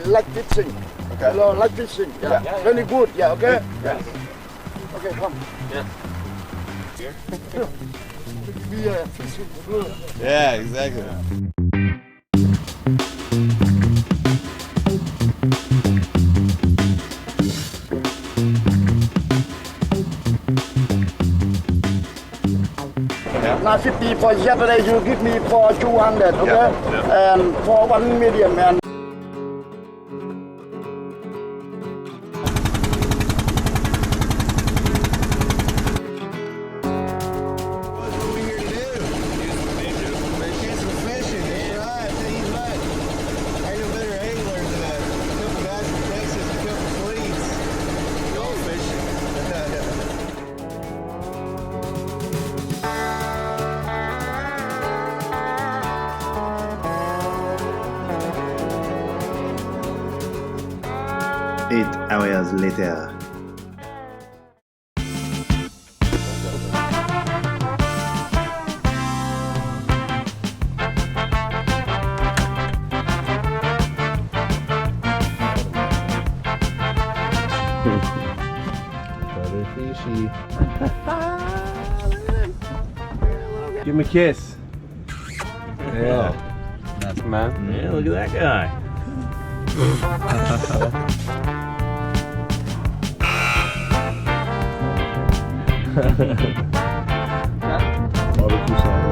Like fishing. Okay. Like fishing. Yeah. Very good. Yeah. Okay. Yeah. Okay. Come. Yeah. Here. We fishing. Yeah, exactly. Now 50 for yesterday. You give me for 200. Okay. Yeah. And for one medium and. Eight hours later. Very fishy. Give him a kiss. Yeah. That's man. Yeah, look at that guy. Barbecue sauce.